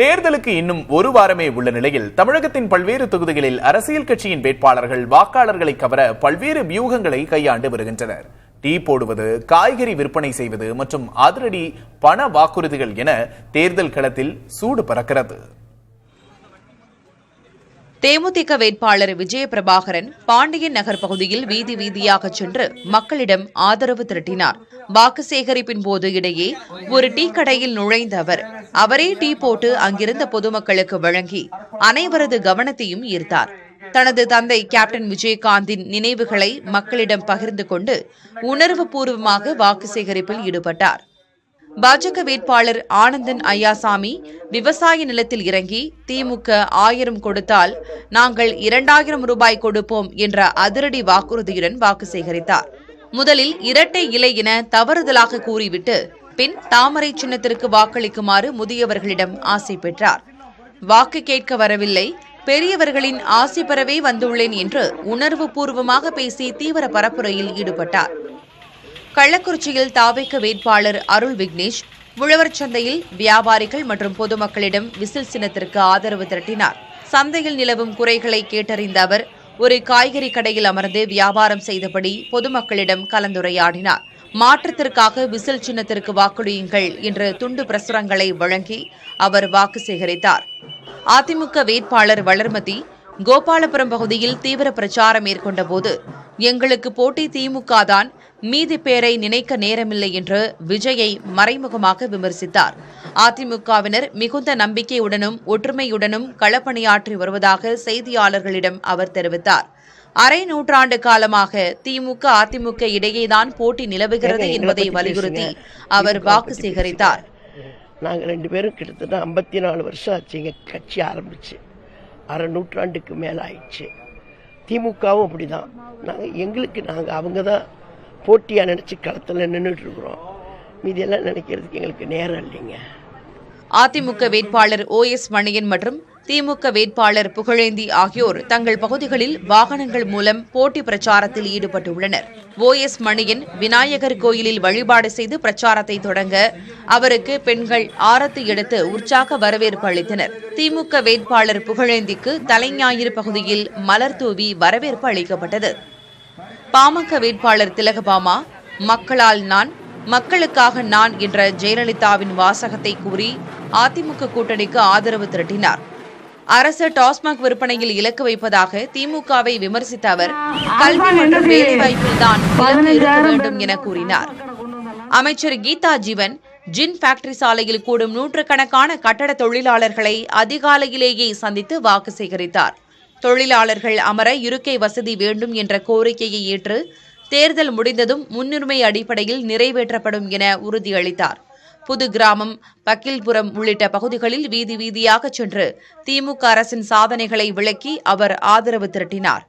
தேர்தலுக்கு இன்னும் ஒரு வாரமே உள்ள நிலையில் தமிழகத்தின் பல்வேறு தொகுதிகளில் அரசியல் கட்சியின் வேட்பாளர்கள் வாக்காளர்களை கவர பல்வேறு வியூகங்களை கையாண்டு வருகின்றனர். டீ போடுவது, காய்கறி விற்பனை செய்வது மற்றும் அதிரடி பண வாக்குறுதிகள் என தேர்தல் களத்தில் சூடு பறக்கிறது. தேமுதிக வேட்பாளர் விஜயபிரபாகரன் பாண்டியன் நகர் பகுதியில் வீதி வீதியாக சென்று மக்களிடம் ஆதரவு திரட்டினார். வாக்கு சேகரிப்பின் போது இடையே ஒரு டீ கடையில் நுழைந்த அவர் அவரே டீ போட்டு அங்கிருந்த பொதுமக்களுக்கு வழங்கி அனைவரது கவனத்தையும் ஈர்த்தார். தனது தந்தை கேப்டன் விஜயகாந்தின் நினைவுகளை மக்களிடம் பகிர்ந்து கொண்டு உணர்வுபூர்வமாக வாக்கு சேகரிப்பில் ஈடுபட்டார். பாஜக வேட்பாளர் ஆனந்தன் ஐயாசாமி விவசாய நிலத்தில் இறங்கி திமுக 1000 கொடுத்தால் நாங்கள் 2000 ரூபாய் கொடுப்போம் என்ற அதிரடி வாக்குறுதியுடன் வாக்கு சேகரித்தார். முதலில் இரட்டை இலை என தவறுதலாக கூறிவிட்டு பின் தாமரை சின்னத்திற்கு வாக்களிக்குமாறு முதியவர்களிடம் ஆசை பெற்றார். வாக்கு கேட்க வரவில்லை, பெரியவர்களின் ஆசை பெறவே வந்துள்ளேன் என்று உணர்வுபூர்வமாக பேசி தீவிர பரப்புரையில் ஈடுபட்டார். கள்ளக்குறிச்சியில் தாவேக வேட்பாளர் அருள் விக்னேஷ் உழவர் சந்தையில் வியாபாரிகள் மற்றும் பொதுமக்களிடம் விசில் சின்னத்திற்கு ஆதரவு திரட்டினார். சந்தையில் நிலவும் குறைகளை கேட்டறிந்த அவர் ஒரு காய்கறி கடையில் அமர்ந்து வியாபாரம் செய்தபடி பொதுமக்களிடம் கலந்துரையாடினார். மாற்றத்திற்காக விசில் சின்னத்திற்கு வாக்களியுங்கள் என்ற துண்டு பிரசுரங்களை வழங்கி அவர் வாக்கு சேகரித்தார். அதிமுக வேட்பாளர் வளர்மதி கோபாலபுரம் பகுதியில் தீவிர பிரச்சாரம் மேற்கொண்ட போது எங்களுக்கு போட்டி திமுக தான், மீதி பேரை நினைக்க நேரமில்லை என்று விஜயை மறைமுகமாக விமர்சித்தார். அதிமுகவினர் மிகுந்த நம்பிக்கையுடனும் ஒற்றுமையுடனும் களப்பணியாற்றி வருவதாக செய்தியாளர்களிடம் அவர் தெரிவித்தார். அரை நூற்றாண்டு காலமாக திமுக அதிமுக இடையேதான் போட்டி நிலவுகிறது என்பதை வலியுறுத்தி அவர் வாக்கு சேகரித்தார். நாங்கள் 2 பேரும் கிட்டத்தட்ட 54 வருஷம் ஆச்சு கட்சி ஆரம்பிச்சு, அரை நூற்றாண்டுக்கு மேலே ஆயிடுச்சு. திமுகவும் அப்படிதான். நாங்கள் அவங்க தான் போட்டியாக நினச்சி களத்தில் நின்றுட்டு இருக்கிறோம். மீதியெல்லாம் நினைக்கிறதுக்கு எங்களுக்கு நேரம் இல்லைங்க. அதிமுக வேட்பாளர் OS மணியன் மற்றும் திமுக வேட்பாளர் புகழேந்தி ஆகியோர் தங்கள் பகுதிகளில் வாகனங்கள் மூலம் போட்டி பிரச்சாரத்தில் ஈடுபட்டுள்ளனர். OS மணியன் விநாயகர் கோயிலில் வழிபாடு செய்து பிரச்சாரத்தை தொடங்க அவருக்கு பெண்கள் ஆரத்தி எடுத்து உற்சாக வரவேற்பு அளித்தனர். திமுக வேட்பாளர் புகழேந்திக்கு தலைஞாயிறு பகுதியில் மலர் தூவி வரவேற்பு அளிக்கப்பட்டது. பாமக வேட்பாளர் திலகபாமா மக்களால் நான், மக்களுக்காக நான் என்ற ஜெயலலிதாவின் வாசகத்தை கூறி அதிமுக கூட்டணிக்கு ஆதரவு திரட்டினார். அரசு டாஸ்மாக் விற்பனையில் இலக்கு வைப்பதாக திமுகவை விமர்சித்த அவர் கல்வி மற்றும் வேலைவாய்ப்பில் தான் இலக்கு இருக்க வேண்டும் என கூறினார். அமைச்சர் கீதா ஜீவன் ஜின் ஃபேக்டரி சாலையில் கூடும் நூற்றுக்கணக்கான கட்டட தொழிலாளர்களை அதிகாலையிலேயே சந்தித்து வாக்கு சேகரித்தார். தொழிலாளர்கள் அமர இருக்கை வசதி வேண்டும் என்ற கோரிக்கையை ஏற்று தேர்தல் முடிந்ததும் முன்னுரிமை அடிப்படையில் நிறைவேற்றப்படும் என உறுதியளித்தார். புது கிராமம், பக்கில்புரம் உள்ளிட்ட பகுதிகளில் வீதி வீதியாக சென்று திமுக அரசின் சாதனைகளை விளக்கி அவர் ஆதரவு திரட்டினார்.